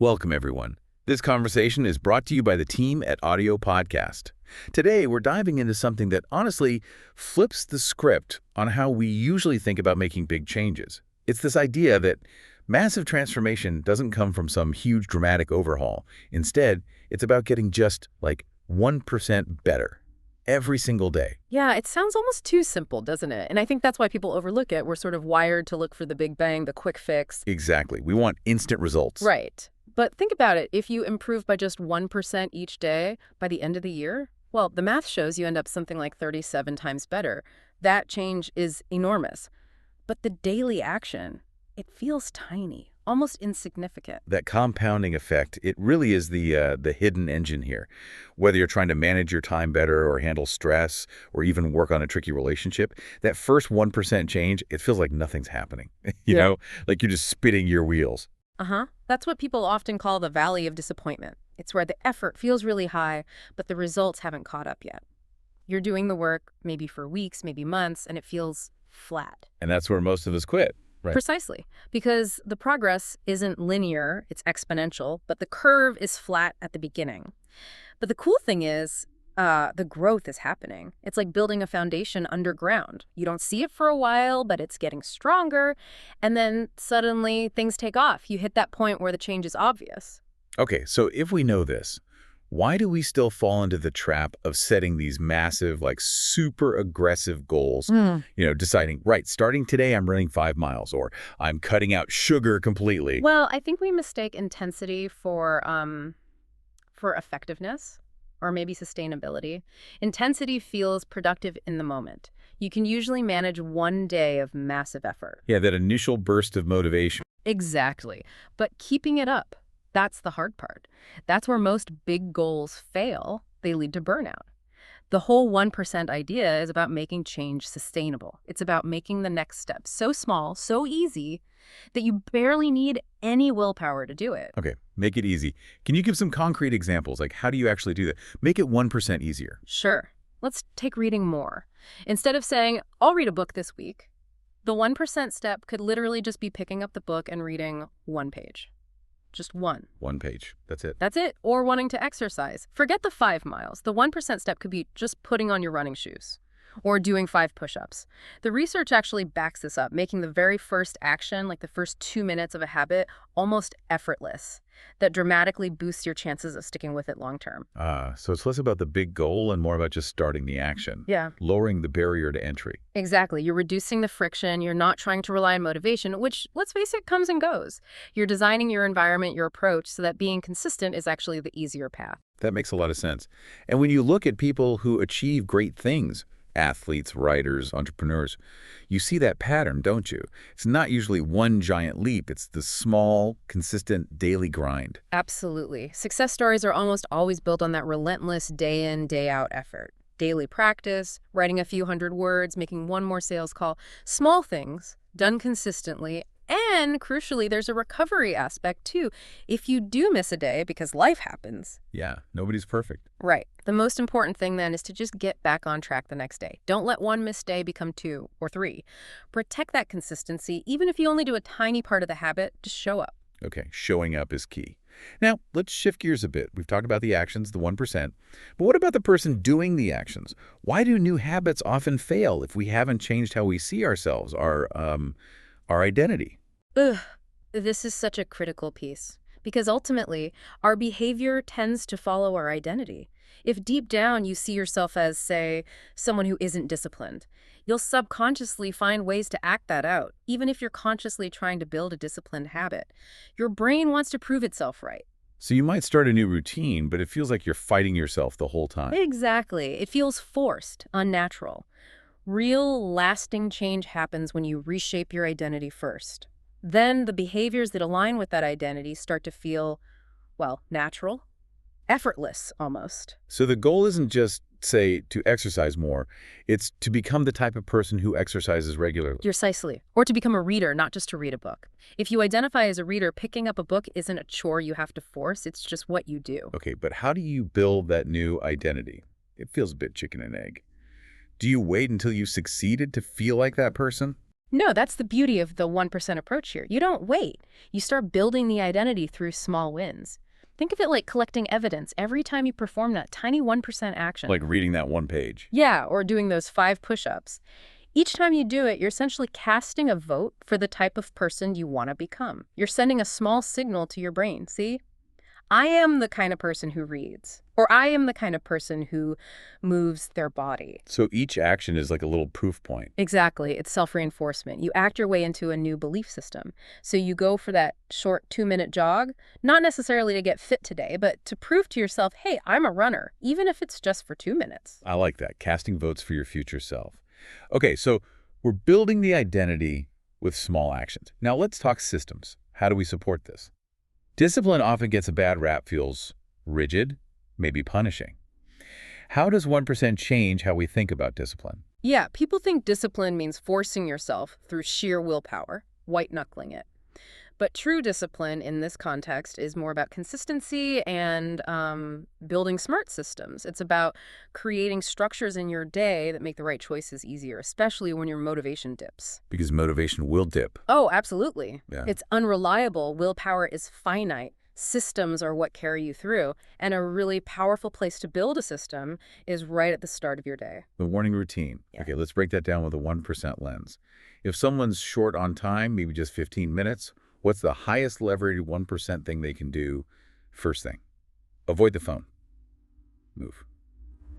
Welcome, everyone. This conversation is brought to you by the team at Audio Podcast. Today, we're diving into something that honestly flips the script on how we usually think about making big changes. It's this idea that massive transformation doesn't come from some huge dramatic overhaul. Instead, it's about getting just like 1% better every single day. Yeah, it sounds almost too simple, doesn't it? And I think that's why people overlook it. We're sort of wired to look for the big bang, the quick fix. Exactly. We want instant results. Right. But think about it. If you improve by just 1% each day by the end of the year, well, the math shows you end up something like 37 times better. That change is enormous. But the daily action, it feels tiny, almost insignificant. That compounding effect, it really is the hidden engine here. Whether you're trying to manage your time better or handle stress or even work on a tricky relationship, that first 1% change, it feels like nothing's happening. You know, like you're just spinning your wheels. That's what people often call the valley of disappointment. It's where the effort feels really high, but the results haven't caught up yet. You're doing the work maybe for weeks, maybe months, and it feels flat. And that's where most of us quit. Right. Precisely, because the progress isn't linear, it's exponential, but the curve is flat at the beginning. But the cool thing is, the growth is happening. It's like building a foundation underground. You don't see it for a while, but it's getting stronger, and then suddenly things take off. You hit that point where the change is obvious. Okay, so if we know this, why do we still fall into the trap of setting these massive, like super aggressive goals? Deciding, right, starting today, I'm running 5 miles, or I'm cutting out sugar completely. Well, I think we mistake intensity for effectiveness or maybe sustainability. Intensity feels productive in the moment. You can usually manage one day of massive effort. Yeah, that initial burst of motivation. Exactly. But keeping it up, that's the hard part. That's where most big goals fail. They lead to burnout. The whole 1% idea is about making change sustainable. It's about making the next step so small, so easy, that you barely need any willpower to do it. Okay, make it easy. Can you give some concrete examples? Like, how do you actually do that? Make it 1% easier. Sure. Let's take reading more. Instead of saying, I'll read a book this week, the 1% step could literally just be picking up the book and reading one page. Just one. 1 page. That's it. That's it. Or wanting to exercise. Forget the 5 miles. The 1% step could be just putting on your running shoes or doing 5 push-ups. The research actually backs this up, making the very first action, like the first 2 minutes of a habit, almost effortless. That dramatically boosts your chances of sticking with it long term. So it's less about the big goal and more about just starting the action. Yeah. Lowering the barrier to entry. Exactly. You're reducing the friction. You're not trying to rely on motivation, which, let's face it, comes and goes. You're designing your environment, your approach, so that being consistent is actually the easier path. That makes a lot of sense. And when you look at people who achieve great things, athletes, writers, entrepreneurs, you see that pattern, don't you? It's not usually one giant leap. It's the small, consistent daily grind. Absolutely. Success stories are almost always built on that relentless day-in, day-out effort. Daily practice, writing a few hundred words, making one more sales call. Small things done consistently. And crucially, there's a recovery aspect too. If you do miss a day because life happens. Yeah, nobody's perfect. Right. The most important thing then is to just get back on track the next day. Don't let one missed day become 2 or 3. Protect that consistency. Even if you only do a tiny part of the habit, just show up. Okay, showing up is key. Now, let's shift gears a bit. We've talked about the actions, the 1%. But what about the person doing the actions? Why do new habits often fail if we haven't changed how we see ourselves, our identity? This is such a critical piece. Because ultimately, our behavior tends to follow our identity. If deep down you see yourself as, say, someone who isn't disciplined, you'll subconsciously find ways to act that out, even if you're consciously trying to build a disciplined habit. Your brain wants to prove itself right. So you might start a new routine, but it feels like you're fighting yourself the whole time. Exactly. It feels forced, unnatural. Real, lasting change happens when you reshape your identity first. Then the behaviors that align with that identity start to feel, well, natural, effortless almost. So the goal isn't just, say, to exercise more. It's to become the type of person who exercises regularly. Precisely. Or to become a reader, not just to read a book. If you identify as a reader, picking up a book isn't a chore you have to force. It's just what you do. Okay, but how do you build that new identity? It feels a bit chicken and egg. Do you wait until you've succeeded to feel like that person? No, that's the beauty of the 1% approach here. You don't wait. You start building the identity through small wins. Think of it like collecting evidence every time you perform that tiny 1% action. Like reading that one page. Yeah, or doing those 5 push-ups. Each time you do it, you're essentially casting a vote for the type of person you want to become. You're sending a small signal to your brain, see? I am the kind of person who reads, or I am the kind of person who moves their body. So each action is like a little proof point. Exactly. It's self-reinforcement. You act your way into a new belief system. So you go for that short 2-minute jog, not necessarily to get fit today, but to prove to yourself, hey, I'm a runner, even if it's just for 2 minutes. I like that, casting votes for your future self. Okay, so we're building the identity with small actions. Now let's talk systems. How do we support this? Discipline often gets a bad rap, feels rigid, maybe punishing. How does 1% change how we think about discipline? Yeah, people think discipline means forcing yourself through sheer willpower, white-knuckling it. But true discipline in this context is more about consistency and building smart systems. It's about creating structures in your day that make the right choices easier, especially when your motivation dips. Because motivation will dip. Oh, absolutely. Yeah. It's unreliable. Willpower is finite. Systems are what carry you through. And a really powerful place to build a system is right at the start of your day. The morning routine. Yeah. Okay, let's break that down with a 1% lens. If someone's short on time, maybe just 15 minutes, what's the highest leveraged 1% thing they can do first thing? Avoid the phone. Move.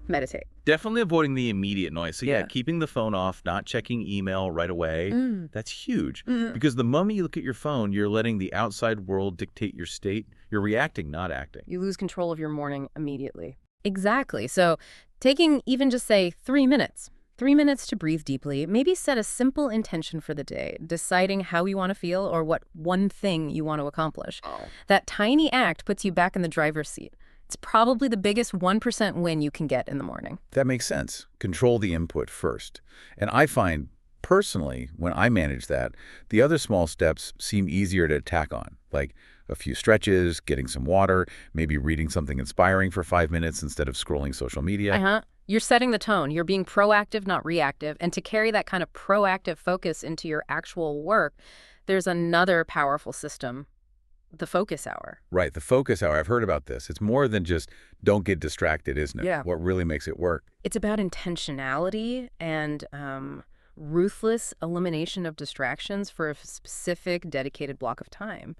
Meditate. Definitely avoiding the immediate noise. So yeah, Yeah. keeping the phone off, not checking email right away, that's huge. Mhm. Because the moment you look at your phone, you're letting the outside world dictate your state. You're reacting, not acting. You lose control of your morning immediately. Exactly. So taking even just say 3 minutes. 3 minutes to breathe deeply, maybe set a simple intention for the day, deciding how you want to feel or what one thing you want to accomplish. That tiny act puts you back in the driver's seat. It's probably the biggest 1% win you can get in the morning. That makes sense. Control the input first. And I find, personally, when I manage that, the other small steps seem easier to attack on, like a few stretches, getting some water, maybe reading something inspiring for 5 minutes instead of scrolling social media. You're setting the tone. You're being proactive, not reactive. And to carry that kind of proactive focus into your actual work, there's another powerful system, the focus hour. Right, the focus hour. I've heard about this. It's more than just don't get distracted, isn't it? Yeah. What really makes it work. It's about intentionality and ruthless elimination of distractions for a specific dedicated block of time.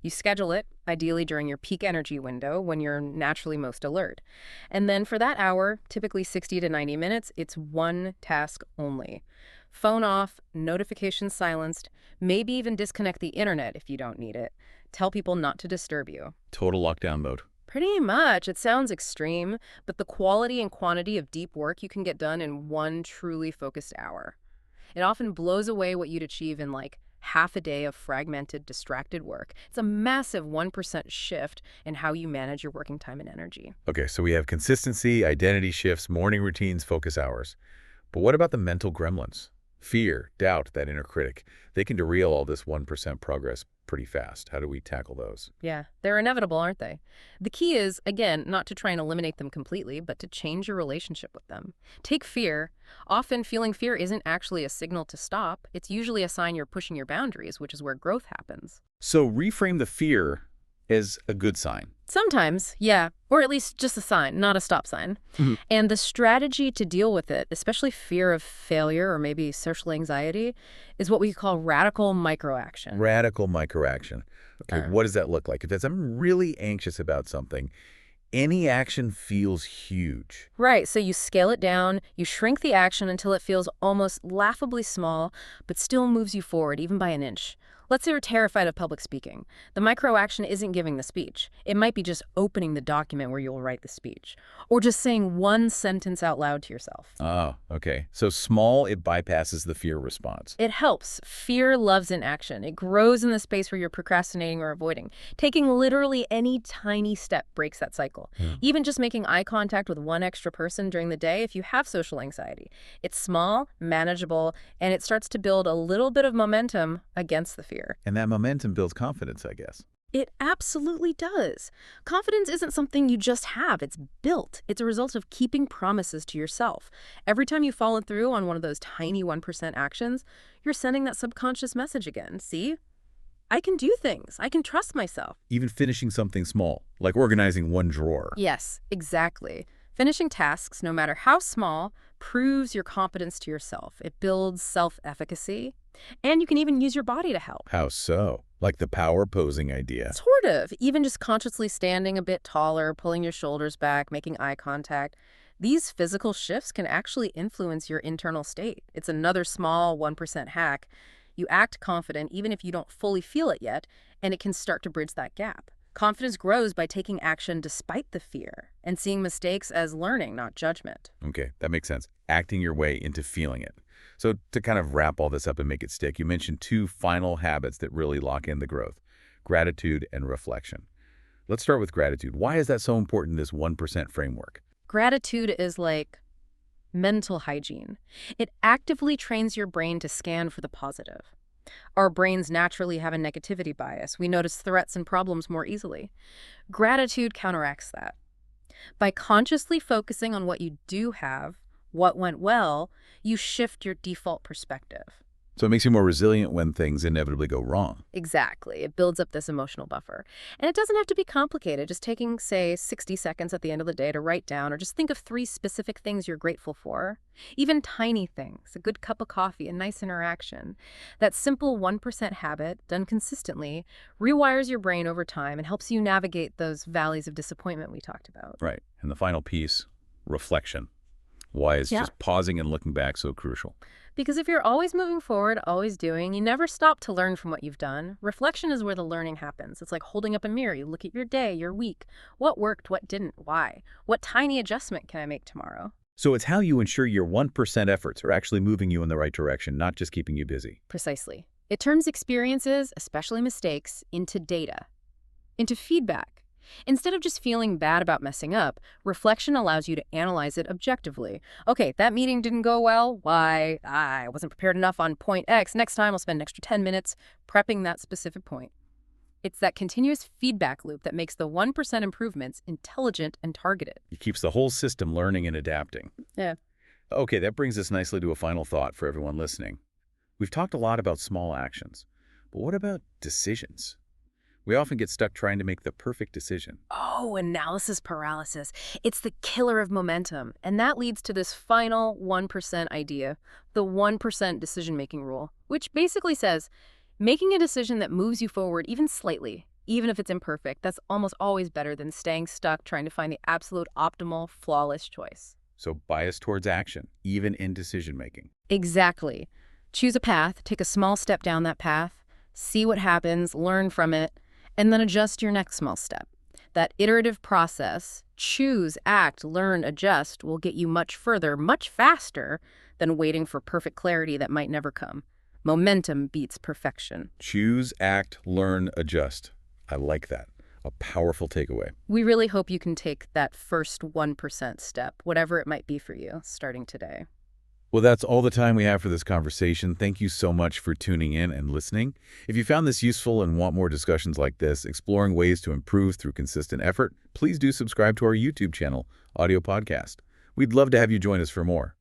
You schedule it, ideally during your peak energy window when you're naturally most alert. And then for that hour, typically 60 to 90 minutes, it's one task only. Phone off, notifications silenced, maybe even disconnect the internet if you don't need it. Tell people not to disturb you. Total lockdown mode. Pretty much. It sounds extreme, but the quality and quantity of deep work you can get done in one truly focused hour. It often blows away what you'd achieve in like half a day of fragmented, distracted work. It's a massive 1% shift in how you manage your working time and energy. Okay, so we have consistency, identity shifts, morning routines, focus hours. But what about the mental gremlins? Fear, doubt, that inner critic. They can derail all this 1% progress pretty fast. How do we tackle those? Yeah, they're inevitable, aren't they? The key is, again, not to try and eliminate them completely, but to change your relationship with them. Take fear. Often feeling fear isn't actually a signal to stop. It's usually a sign you're pushing your boundaries, which is where growth happens. So reframe the fear as a good sign. Sometimes, yeah, or at least just a sign, not a stop sign. Mhm. And the strategy to deal with it, especially fear of failure or maybe social anxiety, is what we call radical microaction. Radical microaction. Okay, what does that look like? If I'm really anxious about something, any action feels huge. Right, so you scale it down, you shrink the action until it feels almost laughably small, but still moves you forward, even by an inch. Let's say you're terrified of public speaking. The microaction isn't giving the speech. It might be just opening the document where you'll write the speech, or just saying one sentence out loud to yourself. Oh, okay. So small, it bypasses the fear response. It helps. Fear loves inaction. It grows in the space where you're procrastinating or avoiding. Taking literally any tiny step breaks that cycle. Even just making eye contact with one extra person during the day if you have social anxiety. It's small, manageable, and it starts to build a little bit of momentum against the fear. And that momentum builds confidence, I guess. It absolutely does. Confidence isn't something you just have, it's built. It's a result of keeping promises to yourself. Every time you follow through on one of those tiny 1% actions, you're sending that subconscious message again. See? I can do things. I can trust myself. Even finishing something small, like organizing one drawer. Yes, exactly. Finishing tasks, no matter how small, proves your competence to yourself. It builds self-efficacy. And you can even use your body to help. How so? Like the power posing idea. Sort of. Even just consciously standing a bit taller, pulling your shoulders back, making eye contact. These physical shifts can actually influence your internal state. It's another small 1% hack. You act confident even if you don't fully feel it yet, and it can start to bridge that gap. Confidence grows by taking action despite the fear and seeing mistakes as learning, not judgment. Okay, that makes sense. Acting your way into feeling it. So to kind of wrap all this up and make it stick, you mentioned two final habits that really lock in the growth: gratitude and reflection. Let's start with gratitude. Why is that so important in this 1% framework? Gratitude is like mental hygiene. It actively trains your brain to scan for the positive. Our brains naturally have a negativity bias. We notice threats and problems more easily. Gratitude counteracts that. By consciously focusing on what you do have, what went well, you shift your default perspective. So it makes you more resilient when things inevitably go wrong. Exactly. It builds up this emotional buffer. And it doesn't have to be complicated. Just taking, say, 60 seconds at the end of the day to write down or just think of 3 specific things you're grateful for. Even tiny things, a good cup of coffee, a nice interaction. That simple 1% habit, done consistently, rewires your brain over time and helps you navigate those valleys of disappointment we talked about. Right. And the final piece, reflection. Why is just pausing and looking back so crucial? Because if you're always moving forward, always doing, you never stop to learn from what you've done. Reflection is where the learning happens. It's like holding up a mirror. You look at your day, your week. What worked, what didn't, why? What tiny adjustment can I make tomorrow? So it's how you ensure your 1% efforts are actually moving you in the right direction, not just keeping you busy. Precisely. It turns experiences, especially mistakes, into data, into feedback. Instead of just feeling bad about messing up, reflection allows you to analyze it objectively. Okay, that meeting didn't go well. Why? I wasn't prepared enough on point X. Next time I'll spend an extra 10 minutes prepping that specific point. It's that continuous feedback loop that makes the 1% improvements intelligent and targeted. It keeps the whole system learning and adapting. Yeah. Okay, that brings us nicely to a final thought for everyone listening. We've talked a lot about small actions, but what about decisions? We often get stuck trying to make the perfect decision. Oh, analysis paralysis. It's the killer of momentum. And that leads to this final 1% idea, the 1% decision-making rule, which basically says making a decision that moves you forward even slightly, even if it's imperfect, that's almost always better than staying stuck trying to find the absolute optimal, flawless choice. So bias towards action, even in decision-making. Exactly. Choose a path, take a small step down that path, see what happens, learn from it, and then adjust your next small step. That iterative process, choose, act, learn, adjust, will get you much further, much faster than waiting for perfect clarity that might never come. Momentum beats perfection. Choose, act, learn, adjust. I like that. A powerful takeaway. We really hope you can take that first 1% step, whatever it might be for you, starting today. Well, that's all the time we have for this conversation. Thank you so much for tuning in and listening. If you found this useful and want more discussions like this, exploring ways to improve through consistent effort, please do subscribe to our YouTube channel, Audio Podcast. We'd love to have you join us for more.